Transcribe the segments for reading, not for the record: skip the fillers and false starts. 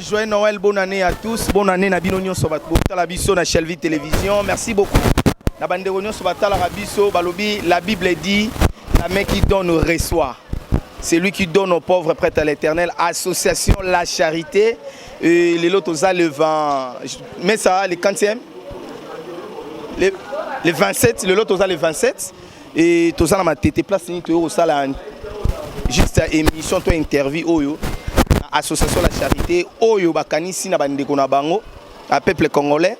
joyeux Noël, bonne année à tous. Bonne année na bino nyonso batala biso na Shelvi Télévision. Merci beaucoup. Na bande nyonso batala biso balobi la Bible dit la main qui donne reçoit. C'est lui qui donne aux pauvres prêts à l'Éternel. Association La Charité. Les lots le 20. Mais ça les 40e. Les 27, le lot le 27. Et tout ça dans ma tête place ni au sala juste émission to interview oyo. Association La Charité oyo bakanisi na bande ko na bango à peuple congolais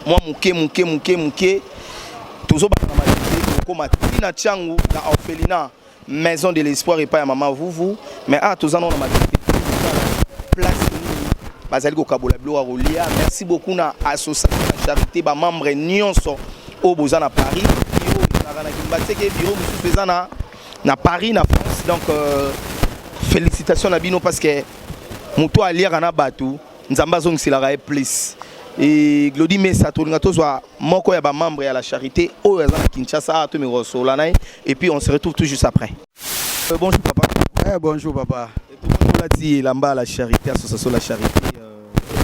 moi muke toujours bakama ko matina changu na orphelinat maison de l'espoir et pas ya maman vous mais tous en on na place bazali ko kabola bilo rolia. Merci beaucoup na association La Charité ba membre nyonso au boza na Paris bureau na kimbaseke bureau musu na Paris na France donc félicitations à Bino parce que Moutou a lire à Batou, Nzamba Zong Silara plus. Et Glody Messa, tout le monde soit moko ya ba membre à La Charité, au Kinshasa, tout me Solanay. Et puis on se retrouve tout juste après. Bonjour papa. Bonjour papa. Et tout le monde a dit là-bas La Charité, association La Charité.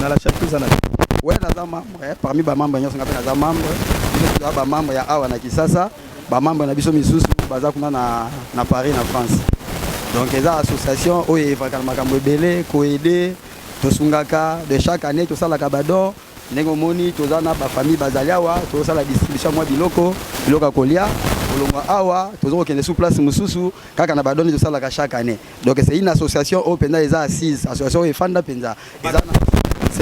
Dans La Charité, ça n'a pas. Ouais, nous sommes membres. Parmi les membres, nous sommes membres. Nous sommes membres ya Awa na Kisasa, ba membre na biso misusu baza kuna na Paris na France. Donc les associations où il va calmer belé, coaider, tout sungaka de chaque année tout ça la kabado, nengomoni tout ça na ba famille bazaliawa, tout ça la distribution moi biloko kolia, olongwa awa, tout ça qui est sous place mususu, kaka na badone tout ça la chaque année. Donc c'est une association où pendant les assises, association et fanda penza. C'est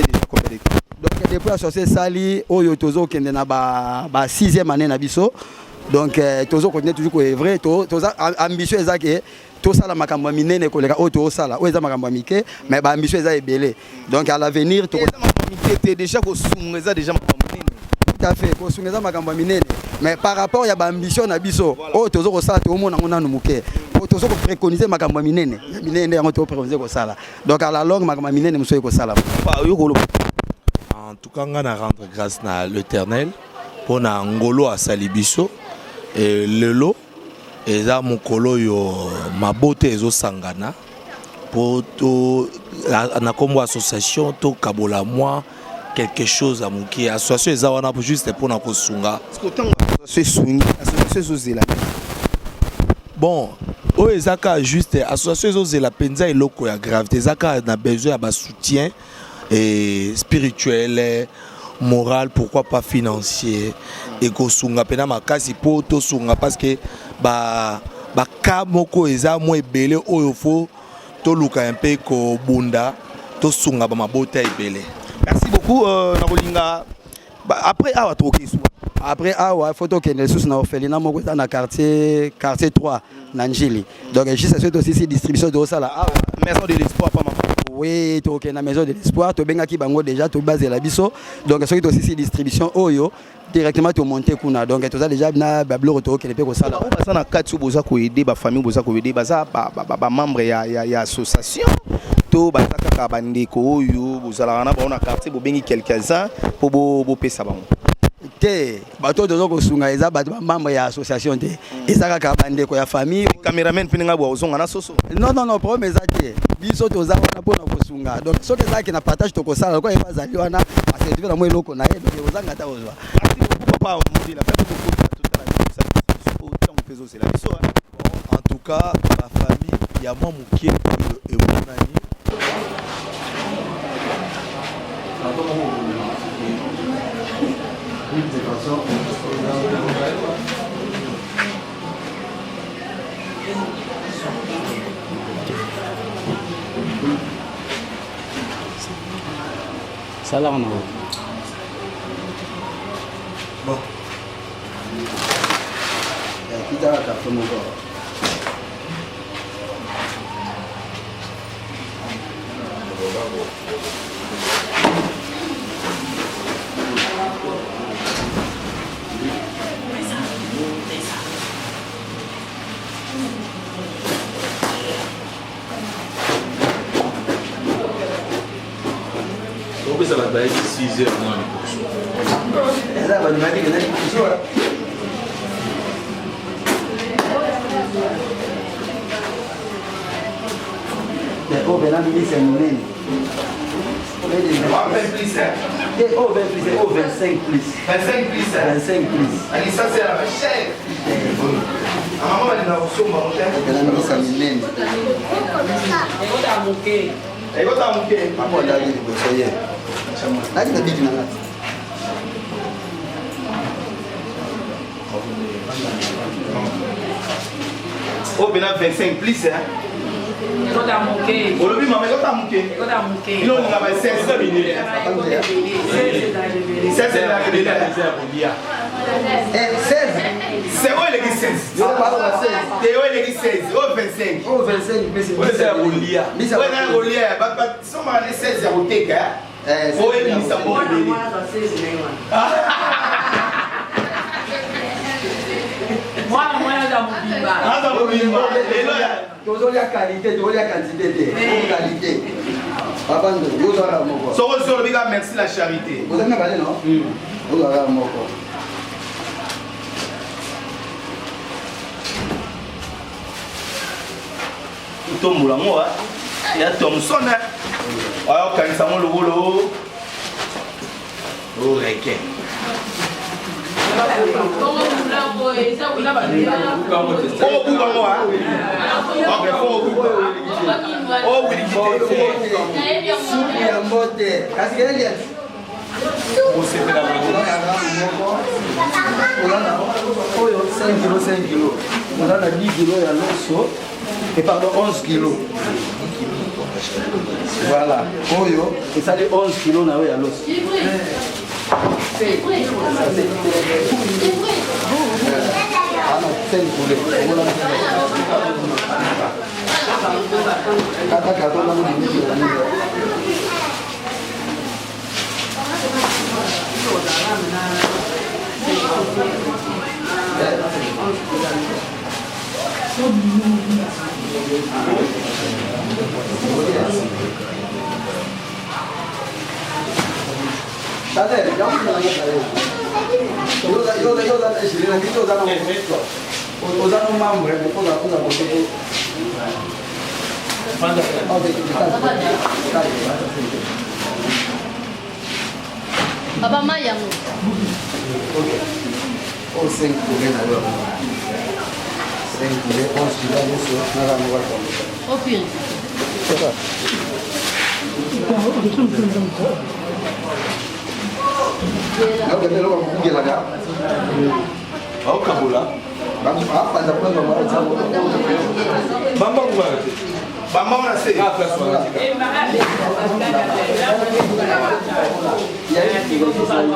déjà complet. Donc depuis associé Sali, oyo tozo qui est na ba 6e année na biso. Donc tozo continue toujours que vrai, tozo ambitieux ezake. Tout ça la makambo minene koleka auto sala oza makambo mike mais ba ambition eza ebele donc à l'avenir to mike déjà ko sungeza déjà makambo minene tout à fait ko sungeza makambo minene mais par rapport ya ba ambition na biso o tozo ko sala to mona ngona no muke o tozo ko préconiser makambo minene yango to préconiser ko sala donc à la longue makambo minene muso ko sala en tout cas on a rendre grâce à l'Éternel pour na ngolo a salibiso et lelo eza mokolo yo mabote ezo sangana pour to na kombo association to kabola moi quelque chose à muki association eza wana pour juste pour na kosunga bon o ezaka juste association ezozela penza eloko ya gravité ezaka na besoin ya ba soutien et spirituel moral, pourquoi pas financier et kosunga pena makasi po to sunga parce que ba kamoko eza mo ebele oyo fo to luka un peu ko bunda to sunga ba mabota ebele. Merci beaucoup na kolinga après awa to kesu après awa photo kende sous na orphelinat moko na quartier 3 na Njili donc juste c'est aussi distribution de ça là maison de l'espoir pas maman. Oui, tu es dans la maison de l'espoir, tu es bien bango déjà, tu es basé la biso. Donc c'est aussi direction oyo directement tu monter kuna. Donc tu as déjà na bablo to qui peut ko sala. Ba na kati boza ko aider ba famille boza ko aider baza ba membre ya association. To ba taka bande ko oyo bozala na ba na quartier bo bengi quelques-uns pour bo pesa bango. Te bato tozo ko sunga eza bato membre ya association te. Ezaka ka bande ko ya famille. Cameraman pininga bo ozonga na soso. Non, problème ezate. Biso toza wana pona ko sunga. Donc soki ezaki na partage to ko sala ko eba zali wana parce que tu na mo eloko na ye donc ozanga ta ozwa. Merci beaucoup papa on dit la fête beaucoup tout à l'heure. En tout cas la famille il y a moi mukie et mon ami. Salam. Bon. Kita ka fomo ko. Ça va être 6 heures moins les Ça va nous mettre dans les Oh, ben là, c'est mon plus, hein. Et au 20 plus, au 25 plus. 25 plus, hein. 25 plus. Allez, ça c'est la chère. Maman, elle est au sommet. Elle a mis sa minenne. Elle va t'amouquer. Maman, elle a dit que ça y est. Là, il a dit qu'il n'a pas. Oh, ben là, 25 plus, hein. Oh, le but, maman, il va t'amouquer. Il a 16 minutes. 16 c'est où il est 16? C'est où il est 16? Oh 25. Oh 25, mais c'est. Oui, c'est un Rolia. Oui, c'est un Rolia. Si on va aller 16 à Rotek, hein? Oh, il est mis ça pour le Moi, dans mon bimba. Ah, dans mon bimba. Tu as la qualité, tu as la quantité. Qualité. Papa, vous avez un mot. Sur le biga, merci la charité. Vous avez un balai, non? Vous avez un mot. Tombula moi ya Thomson ayo kanisa mo lobolo o reke o buka mo ha ok o wili Supu ya mbote. Kasi kene dia. o se pela Oyo 5 kg 5 kg. On a 10 kg ya loso. Et pardon 11 kilos. Voilà. Oyo, et ça dit 11 kilos na ya loso. C'est vrai. Ah non, 5 poulet. Kata kata na mo ni. Dale, ya vamos a la yo da escribir aquí todo da o da no mambo, o da porque manda Papa Maya. o 5 poulet na yo. 5 poulet, 11 kilos de eso, nada no va a comer. Au pire. Não, que pelo que lá cá. au kabula Vamos para da próxima hora já vou. bamba kwa bamba na se E aí, que você sabe?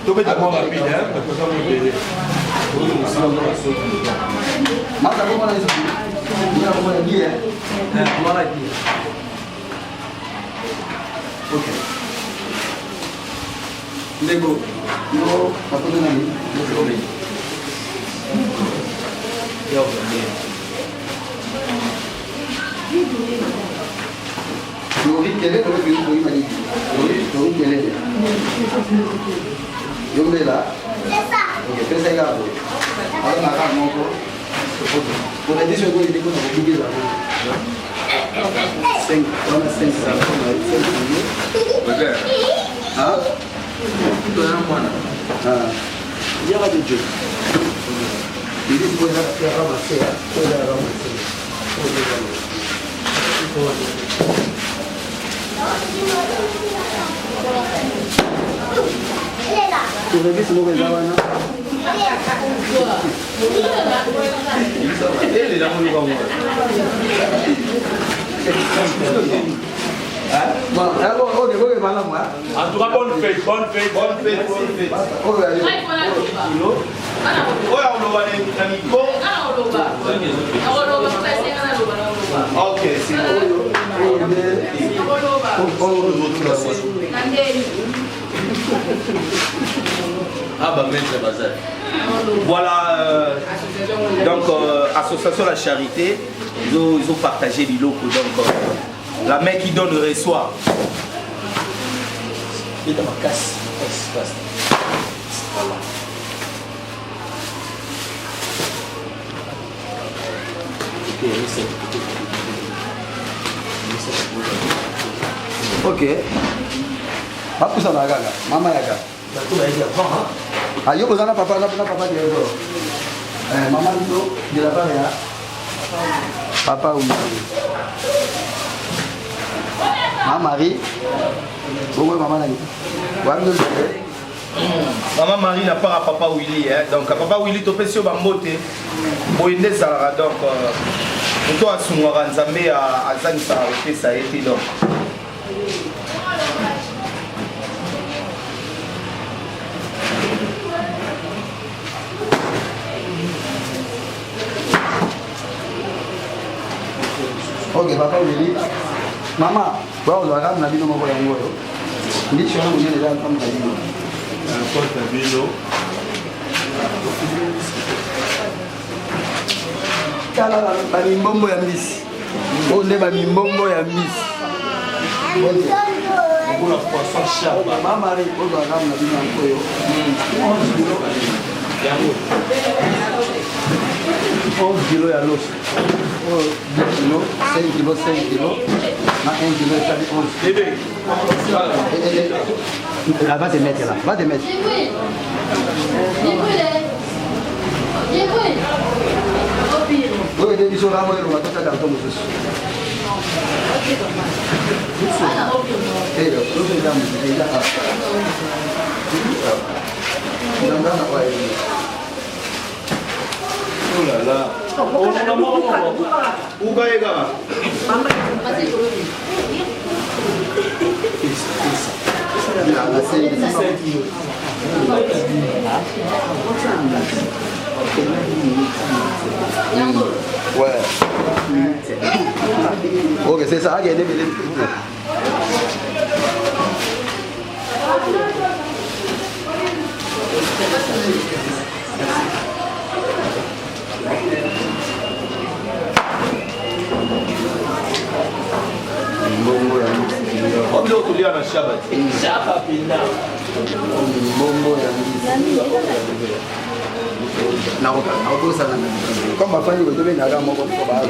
tu peux t'avoir rapide hein parce que ça me délai Mas tá bom lá isso. Não vou aqui é. Vou lá aqui. OK. Nego, eu tá tudo aí. Eu vi que ele não viu muito ali. Eu vi que ele. Eu me lá. OK, pensa aí lá. Olha na cara monco. Por aí deixa eu ver ele quando eu digo lá. Sem, vamos sem saber como é. Ah? Tudo é bom. Ah. E ela de jeito. E depois ela quer rabacear. Toda ela rabacear. Tu revês no lugar lá, ele dá um lugar Bon, alors, on est bon, madame. en tout cas bonne fête oya oloba na miko ok c'est Ah bah maître bazar. voilà donc association la charité ils ont partagé les locaux donc la main qui donne reçoit Il est dans ma casse. Voilà. Ok. Bapusa na gaga, mama yaga. Ayo kozana papa na papa de yo. Mama ndo de la part ya. Papa ou Maman Marie. Bongo maman nani. Wando Maman Marie n'a pas à Papa Willy, hein. Donc à Papa Willy topé sur Bambote. Boyende Salara donc toi Sumwara Nzambe à Zani Sararete ça a été donc. Ok, Papa Willy. Maman, bon, on va ramener la vie dans mon voyage. Ndi chona mwenye ndio kama hiyo. Kwa tabilo. Kala ba mimbombo ya misi. Onde ba mimbombo ya misi. Kuna poisson chaba. Mama ri ozo ramener la vie dans koyo. 11 kilos ya los. 10 kilos, 5 kilos, 5 kilos. Na 1 kilo, ça dit 11. Bébé. Là, va te mettre là, va te mettre. Oui, des bisous là, moi, on va tout faire dans ton mousse. Eh, l'autre dame, il est là. Oh là là. Où gaïga? Ouais. Ok, c'est ça, regardez, Mbombo ya misi. Ndio tulia na Shabbat. Chaba pina. Mbombo ya misi. Na okosa na. Kama bafanye ko tobe na ga moko ko ba zo.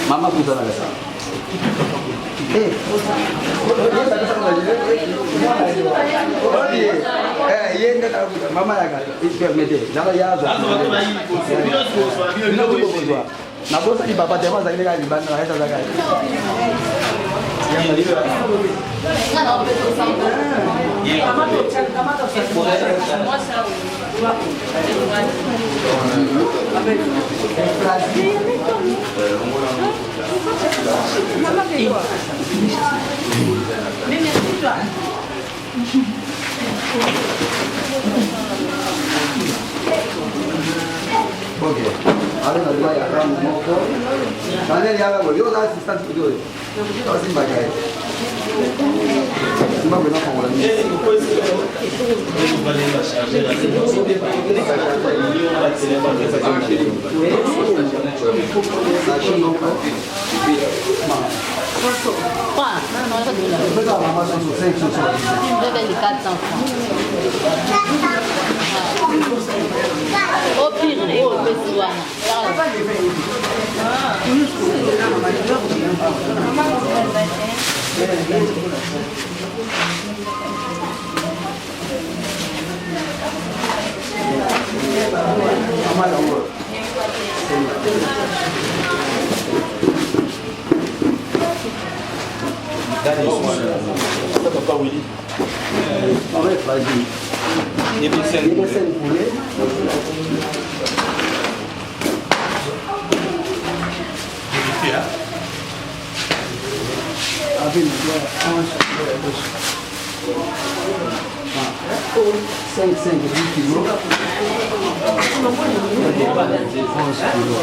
Mama kuza na gasa. Mama yaga permete nala yazo na bosa di papa tema zakile ka libana na heta zakale ok, allez, on va y aller un moko. Allez, y a la voix, on a assistant vidéo. On s'y bagaille. C'est pas maintenant qu'on va le mettre. Au pire, au petit Papa Willy. Vas-y. Il y a scènes poulet. Avec le 5, 10 kilos. 11 kilos.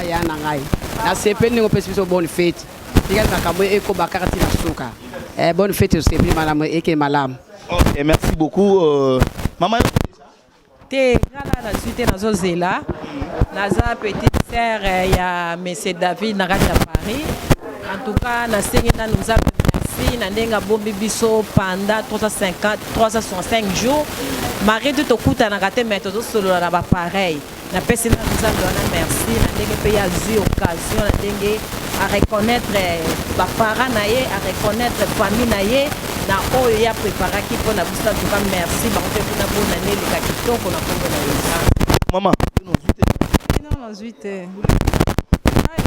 ya na ngai na sepeli ningo pesi biso bonne fête tikali makambo eko bakakati na suka bonne fête sepeli malamu eke malamu. Ok, merci beaucoup maman. Te ngala na suite nazo zela naza petite sœur ya monsieur David na radio Paris. En tout cas na sengi na nous a merci na ndenga bombi biso pendant 365 jours. Marie de tokuta na gate méthode solo na ba pareil. Na pesi na nous a donné merci na ndenge pe ya zu occasion na ndenge à reconnaître ba parents na ye, à reconnaître famille na ye na oyo ya préparer qui pour na busta tout cas merci ba on na bonne année le ka kitoko na kombo na yo. Maman, non 18 ah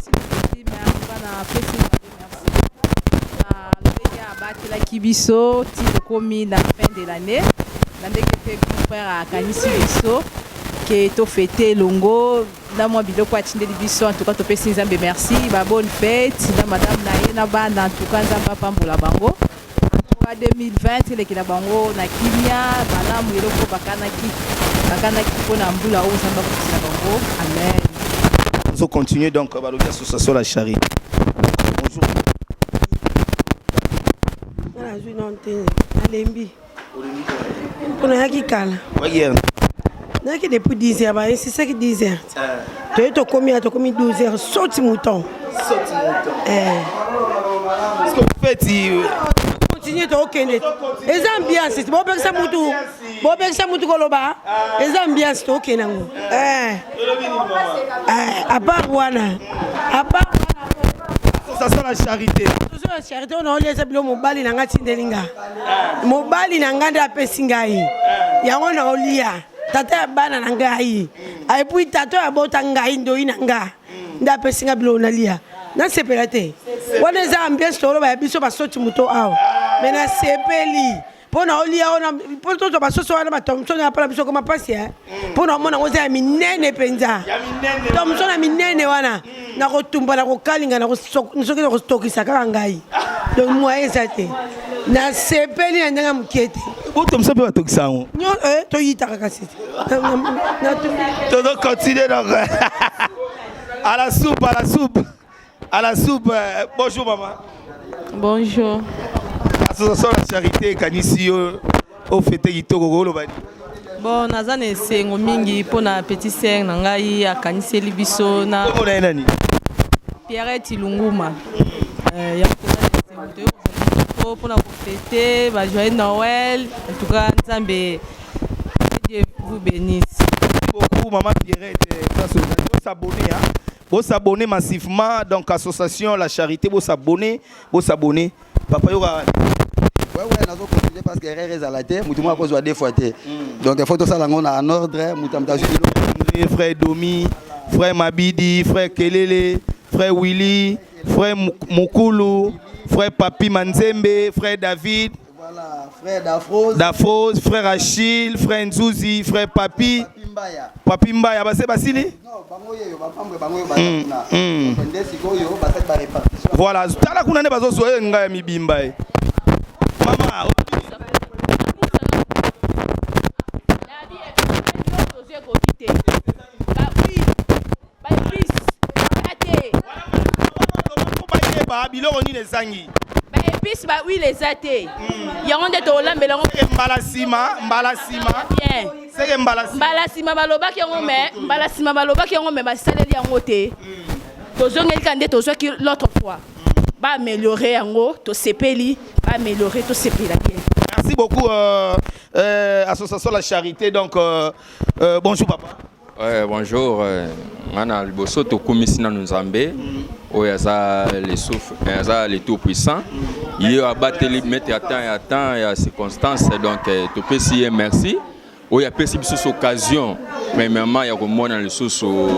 si petit mais na pesi merci na le ya batela kibiso ti komi la fin de l'année na ndenge pe mon frère a kanisi biso que to fêter longo na moi biloko atindeli biso en tout cas to pesi nzambe merci ba bonne fête na madame na ye na banda en tout cas nzamba pambola bango en tout cas 2020 le kila bango na kimia balamu eloko bakanaki pona mbula o nzamba ko bango amen. On continue donc à l'association La Charité. Bonjour. Voilà, je suis dans le Lembi. On a qui calme. Oui, Naki depuis 10 heures, c'est ça qui 10 heures. Tu as commis 12 heures, saute mouton. Saute mouton. Ce que vous faites, continue de ok. Les ambiances, c'est bon ça mouton. Bon ça mouton koloba. Les ambiances, ok nango. À part wana. À part ça c'est la charité. Toujours la charité, on a oublié ça bilo mobali nanga tindelinga. Mobali nanga nda pesingai. Yango na olia. Tata bana nangai. Et puis tata abota ngai ndo inanga. Nda pesinga bilo nalia. Na sepelate. Wana za ambiance tolo ba biso ba soti muto awa. Mais na sepeli. Pona olia ona poto to ba soso wana batomso na pala biso koma pasi pona mona ngoza minene penza. Tomso na minene wana. Na ko tumba na ko kalinga na ko soki na ko stokisa kaka ngai. Donc moi ezate. Na sepeli na ndanga mukete. Tomso pe batokisa ngo. Nyo to yita kaka siti. To do continuer donc. À la soupe, à la soupe. À la soupe. Bonjour maman. Bonjour. Association La Charité kanisi au fête kitoko lo bani. Bon nazane sengo mingi pona petit sœur na ngai akanisi libiso na Ko na nani? Pierrette Lunguma. Ya ko pona ko fêter ba joyeux Noël. En tout cas nzambe Dieu vous bénisse. Beaucoup maman Pierrette faut s'abonner hein. Faut s'abonner massivement donc association La Charité faut s'abonner. Papa yoga ouais nazo continuer parce que erreur à la terre mutu mo cause deux fois té donc il faut tout ça en ordre mutamta frère Domi, frère Mabidi, frère Kelele, frère Willy, frère Mukulu, frère Papi Manzembe, frère David, voilà, frère Dafros, frère Achille, frère Nzouzi, frère Papi Mbaya, Basili? Non, voilà, tala kuna ne bazo soye nga mibimba. Mama biloko ni nezangi ba épices ba oui les athées yango nde to lambela ngo mbala sima bien seke mbala sima balobaki yango me basaleli yango te tozongeli kande tozoki l'autre fois ba améliorer yango to sepeli ba améliorer to sepela bien. Merci beaucoup association La Charité donc bonjour papa. Ouais, bonjour. Mana liboso to komisina nzambe oyaza les souffles les tout puissants. Il a battu les mettre à temps et à circonstances donc to pesi merci. Oya pesi biso occasion premièrement ya komona le soso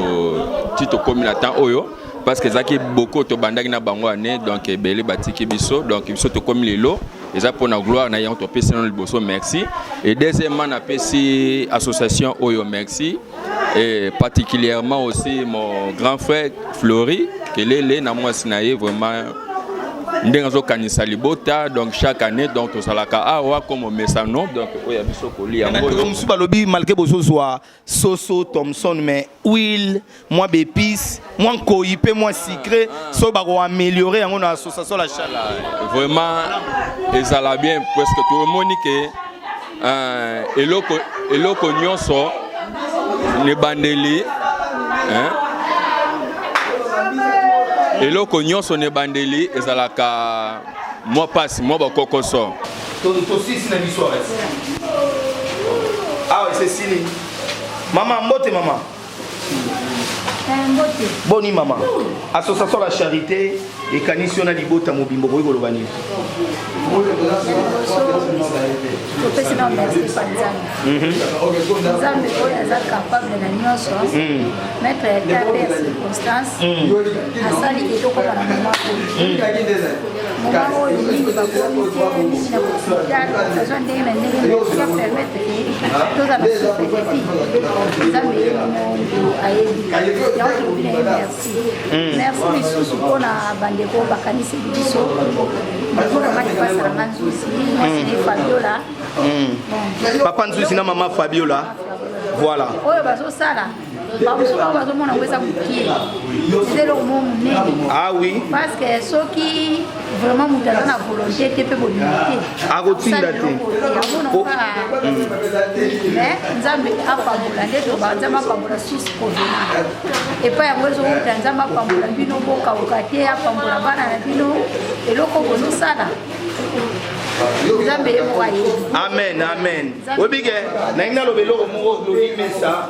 tito komi na temps oyo parce que zaki beaucoup to bandaki na bango ane donc belé batiki biso donc biso to komi lelo eza pour la gloire na yango topesi na liboso merci et deuxièmement na pesi association Oyo merci et particulièrement aussi mon grand frère Flori kelele na moi sinaye vraiment ndengazo kanisa libota donc chaque année donc tosalaka awa comme mesano donc oya biso kolia yango musu balobi malgré bozozwa soso Thomson mais huile moi bépice moi koi pe moi sucré so ba ko améliorer yango na association la chala vraiment ezala bien parce que tout le monde que eloko nyonso ne bandeli hein eloko nyonso ne bandeli ezalaka moi passe moi bakokoso to sisi na biso ah c'est Céline maman mbote maman boni maman association la charité et kanisi na libota mobimbo ko yolo bani merci Nzambe oyo aza capable na nyonso mettre état de circonstance asali kitoko na mama oyo mingi bakomi te na hospital azwa ndenge na ndenge ya permettre toza na sopeteti Nzambe ye mungu ayebi yango tolobi na ye merci lisusu mpona bandeko bakanisi biso mpona mati pasala nzuzi mwasini Fabiola papa nzuzi na mama Fabiola voilà oyo bazosala bazomona ngo eza mokie eza eloko mo monene ah oui parce que soki vraiment moto aza na volonté te mpe bolingi te akotinda te yango nokaka mais nzambe apambola nde toba nzambe apambola suisse provenant epai yango ezokota nzambe apambola bino bokauka te apambola bana na bino eloko bozosala amen amen obige na ina lobelo mo loli mesa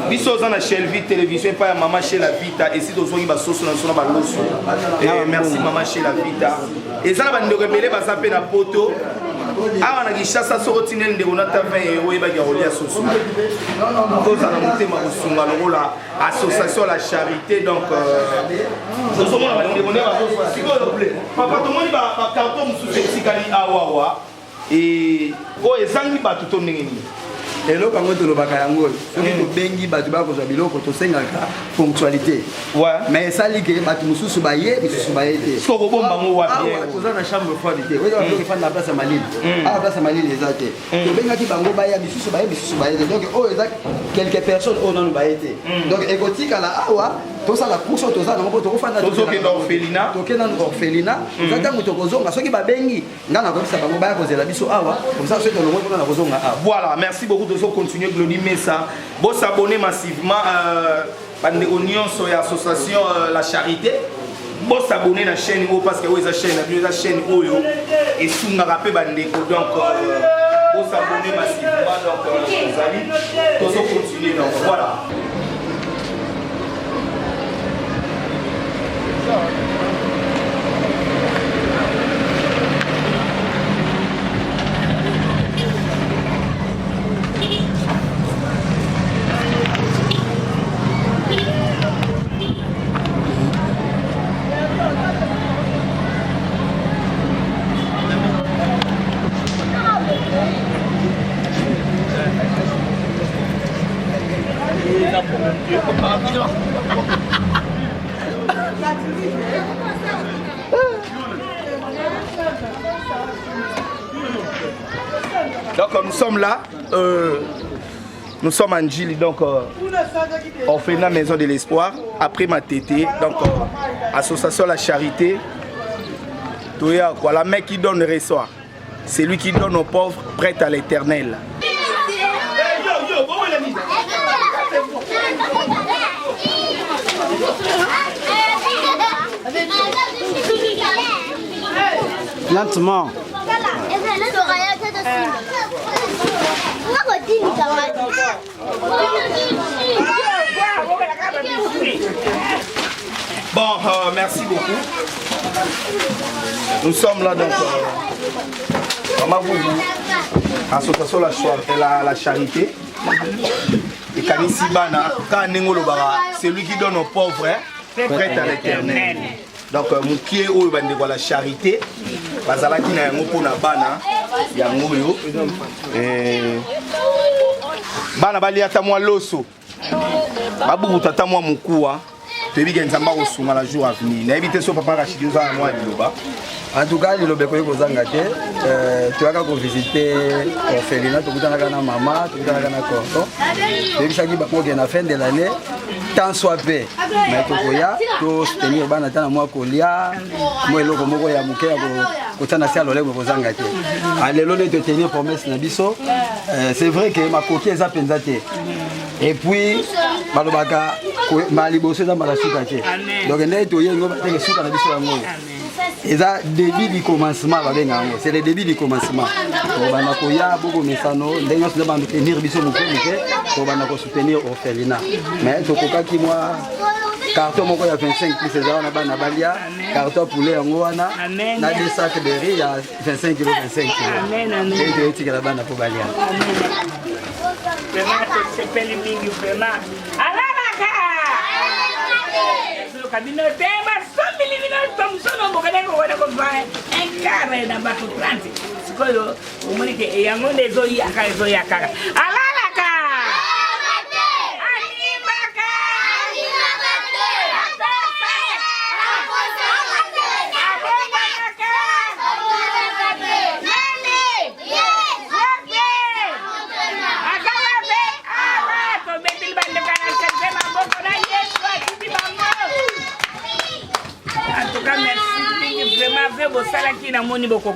biso za na Shelvi télévision pa ya mama chez la vita et si tozoki ba soso na sona ba loso et merci mama chez la vita et ça ba ndeko mele ba sape na poto awa na kishasa soko tinel ndeko na ta 20 € ba ga rolia soso toza na motema kosunga lokola association la charité donc nous sommes na ndeko na ba soso sikoyo papa to moni ba carton mususu etikali awa et oh ezangi bato to ndenge nini eloko yango tolobaka yango soki tobengi bato bakozwa biloko tosengaka ponctualité mais esali ke bato mosusu baye misusu baye te sokobomba ngo wapi toza na chambre froide te oyo bato efanda na place ya malili awa place ya malili eza te tobengaki bango baya misusu baye te donc oyo eza quelques personnes oyo nanu baye te donc ekotikala awa tosala course toza nango po tokofanda tokenda orphelinat eza ntango tokozonga soki babengi nga nakobisa bango baya kozela biso awa komsa soki tolongwe mpona na kozonga awa voilà merci beaucoup de continuer Glody Messa bon s'abonner massivement bandeko nyonso ya association la charité bon s'abonner na chaîne parce que oui la chaîne oyo et sungaka pe bandeko donc bon s'abonner massivement donc Zali tozo continuer donc voilà Donc nous sommes là, nous sommes en Gili, donc on fait la maison de l'espoir, après ma tété, donc association la charité, la mec qui donne reçoit, c'est lui qui donne aux pauvres, prête à l'éternel. Lentement. Bon, merci beaucoup. Nous sommes là donc Maman Boubou, association la charité. Et Kanisi Bana, c'est lui qui donne aux pauvres, prêt à l'éternel. donc mokie oyo bandeko la charité bazalaki na yango mpona bana yango oyo bana balia ata mwa loso babubuta ata mwa mokuwa toyebi ke nzambe akosunga na jour avenir nayebi te so papa Rachidi oza na mwa liloba. En tout cas, liloba ekoki kozanga te toyaka kovisite orphelinat tokutanaka na mama tokutanaka na cordon toyebisaki bakokende na fin de l'année tant soit peu mais tokoya tosoutenir bana ta na mwa kolia mwa eloko moko ya moke ya kotia na se ya lolemo kozanga te lelo nde totenir promesse na biso c'est vrai que makoki eza mpenza te et puis balobaka maliboso eza mbala suka te donc nde toyengo bateke suka na biso yango et ça début du commencement c'est le début du commencement on va koya beaucoup mesano ndenge on va tenir biso mokomoke on va soutenir orphelinat mais tokoka ki moi carton moko ya 25 plus ezala na bana balia carton poulet yango wana na des sacs de riz ya 25 kg 25 kg et de etika la bana po balia vraiment c'est peli mingi vraiment alaka kabino tema somili vino tomsono mokane ko wana ko vai enkare na bato 30 sikoyo umunike yango ndezo yaka alalaka qui n'a moni beaucoup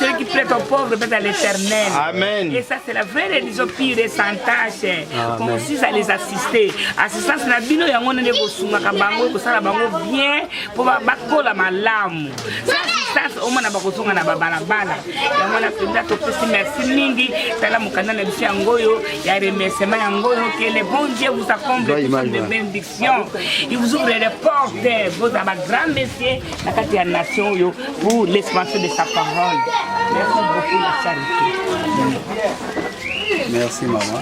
celui qui prête aux pauvres prête à l'éternel. Amen. Et ça c'est la vraie religion pire sans tâche. Consiste à les assister. Assistance na bino ya ngone ndeko sunga kabango ko sala bango bien pour bakola malamu. Assistance au mona bakosunga na babala bala. Ya mona penda to pesi merci mingi tala mukanda na bisi ngoyo ya remerciement ya ngoyo que le bon Dieu vous accomple de bénédictions. Il vous ouvre les portes. Vous avez un grand messier la carte de nation pour l'expansion de sa parole. Merci beaucoup la charité. Merci maman.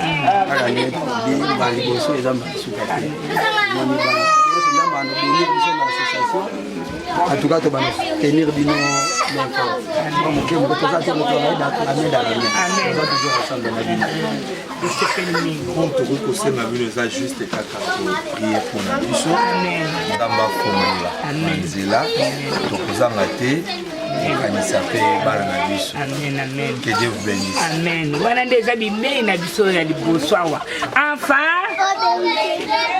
En tout cas, tu vas tenir bino que Dieu vous bénisse. Amen. Voilà des abîmés na biso ya liboswawa. Enfin,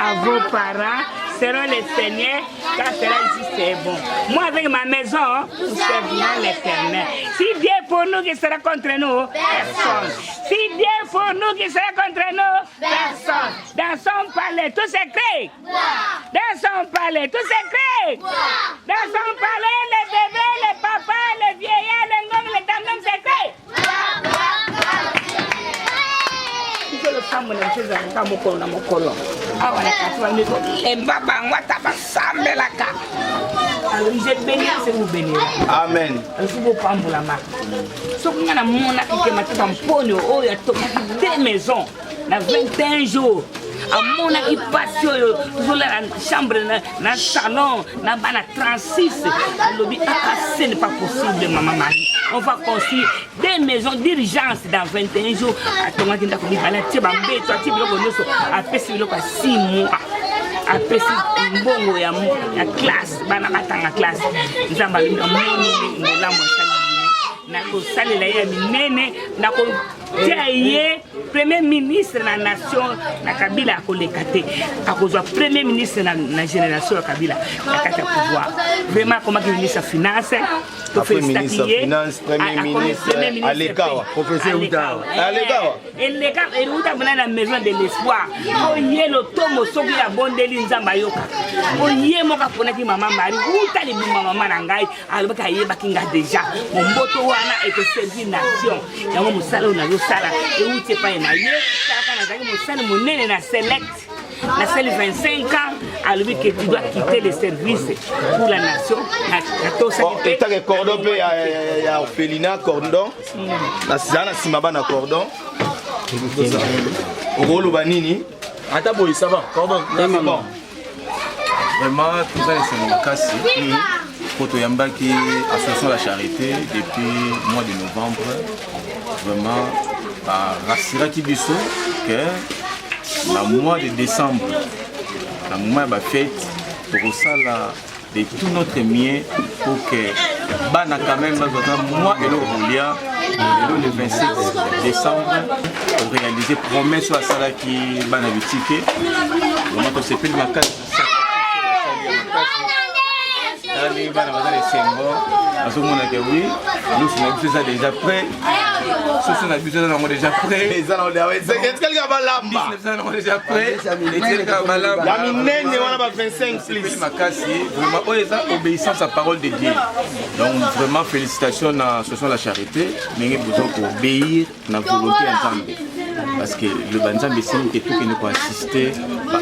à vos parents seront les seigneurs, car cela ici c'est bon. Moi avec ma maison, nous servirons l'Éternel. Si Dieu est pour nous, qui sera contre nous? Personne. Si Dieu est pour nous, qui sera contre nous? Personne. Dans son palais, tout s'écrit. Dans son palais, tout s'écrit. Dans son palais, les bébés, les papas, les vieillards, les hommes, les dames s'écrit. Le femme ne fait pas mon colon. Ah, on a 80 000. Et Baba, moi, t'as pas semblé la carte. Alors, vous êtes bénis, c'est vous bénir. Amen. Alors, vous pouvez vous la marque. Ce qu'on a mon qui m'a fait un pognon, oh, il y a deux maisons, dans 21 jours. À mon qui passe toujours la chambre, dans le salon, dans le 36. Alors, ce n'est pas possible, maman Marie. On va construire des maisons d'urgence dans 21 jours. Après, tu après 6 mois. Après, c'est bon, il y a la classe. Il y a la classe. Nous avons premier ministre de la nation na Kabila a collecté à cause du premier ministre de la génération Kabila a pouvoir vraiment comme ministre des finances premier ministre des finances premier ministre Alekawa professeur Outawa et les gars et Outa dans la maison de l'espoir oyé le tomo soki ya bondeli nzamba yoka oyé moka pona ki maman Marie Outa li maman na ngai alobaka yeba kinga déjà mon mboto wana et que servir nation yango musala na yo sala et outé pa na ye kaka na zaki musala monene na select na celle 25 ans à lui que tu dois quitter le service pour la nation na to ça et ta cordon pe ya orphelinat cordon na sana simaba na cordon rolo banini ata boy ça va cordon c'est bon Vraiment, tout ça, c'est cassé. Pour Toyambaki, Association La Charité, depuis le mois de novembre, vraiment, rassurer qui dit que dans le mois de décembre, dans le mois de la fête, pour ça, de tout notre mien pour que Bana quand même moi et le 27 décembre pour réaliser promesse sur la salle qui Bana Vitike. Vraiment on s'est pris ma case. Les Bana les symboles. Oui, nous sommes déjà prêts. Nous sommes déjà prêts. Est-ce qu'elle va là-bas? Nous sommes déjà prêts. Vraiment, obéissance à la parole de Dieu. Donc, vraiment, félicitations à l'association La Charité. Mais nous devons obéir à la volonté ensemble. Parce que le Banzam, c'est tout qui nous peut assister,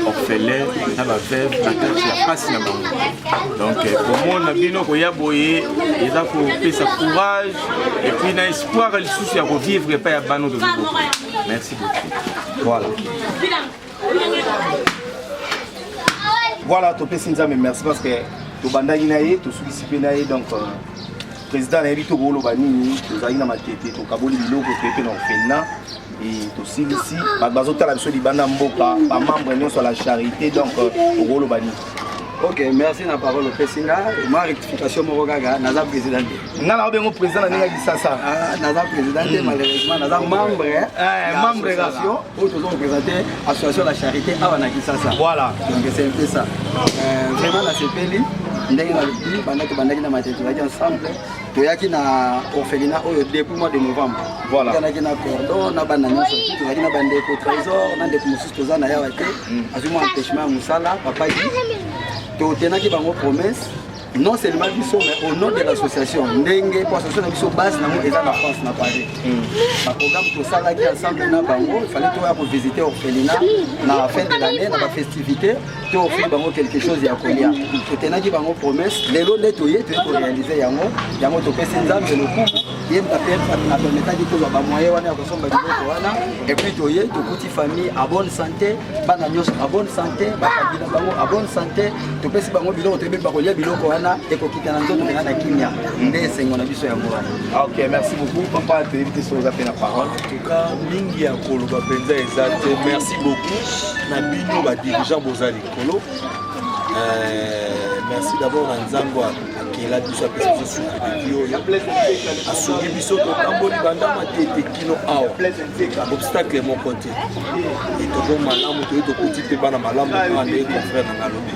orphelin, la veuve, la passe. Donc, pour moi, nous avons fait sa courage et puis on a espoir de revivre et pas à Bano de nouveau. Merci beaucoup. Voilà. Voilà, Topé Sinzame, merci parce que tu bandagi naïe, tu sollicité naïe, donc président naïe, tu golo bani, tu zaïna matete, tu kaboli biloko, tu es dans Fena et tu sais ici, bazota la mission du banda mboka, pas membre sur La Charité, donc tu golo bani. Ok, merci na parole au Pessinga. Ma rectification Morogaga, naza président. Nala obengo président na ngi sasa. Ah, naza président malheureusement, naza membre membre d'association pour toujours représenter association La Charité à Wanakisasa. Voilà. Donc c'est un peu ça. Vraiment la CPLI, ndenge na lubi bandaki na matete ensemble. Toyaki na orphelinat depuis le mois de novembre. Voilà. Toyaki na cordon na bana nyonso. Toyaki na bande ko trésor, na ndeko mosusu toza na yawa te. Azuma empêchement musala papa dit totenaki bango promesse non seulement biso mais au nom de l'association ndenge pour association biso base nango eza na France na Paris. Le programme tosalaki ensemble na bango, il fallait toya pour visiter orphelinat na fin de l'année na ba festivité to offrir bango quelque chose ya kolia. Totenaki bango promesse lelo nde toye to réaliser yango topesi nzambe lokumu yemba pe apermetaki kozwa ba moyen wana ya kosomba biloko wana et puis toye tokuti famille à bonne santé bana nyonso à bonne santé bakabila bango à bonne santé topesi bango biloko toyebi bakolia biloko wana ekokita na nzoto na kimia nde esengo na biso ya mwana. Ok, merci beaucoup papa te inviter sur la parole. En tout cas mingi ya koloba penza ezate merci beaucoup na bino ba dirigeant bozali kolo. Merci d'abord à Nzango qui est là biso pesa biso a souri biso to tamboli banda matete kino aw obstacle mon côté et to bon malamu to petit pe bana malamu ande ko frère na ngalobi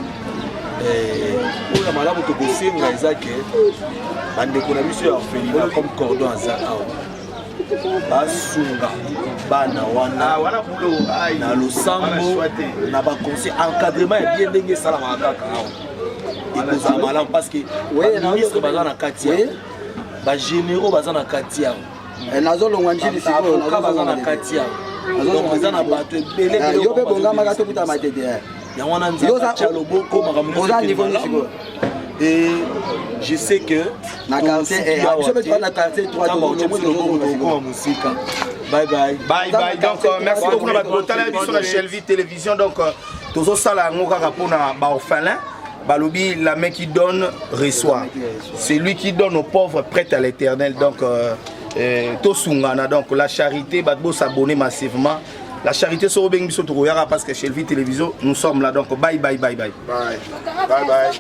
pour la malamu to bosenga ezake bande ko na biso ya orphelinat comme cordon aza aw basunga bana wana na losambo na ba conseil encadrement ya bien ndenge sala makaka aw ekozala malamu parce que ministre baza na kati ya bagénéraux baza na kati ya nazolongwa njili sikoyo baza na kati ya donc eza na bato ebele yo mpe bongamaka tokuta matete yango wana nzambe atya loboko makambo oza niveau ni sikoyo. Et je sais que na quartier na quartier 3 musika. Bye bye. Bye bye. Donc merci beaucoup na batala biso na Shelvi télévision donc tozo sala ngo kaka pona ba orphelin. Balobi, la main qui donne reçoit. C'est lui qui donne aux pauvres prête à l'éternel. Donc Tosungana, donc la charité, Badbo s'abonner massivement. La charité sur Obeng Biso Togoyara parce que Shelvi télévision nous sommes là. Donc bye bye bye bye. Bye bye bye.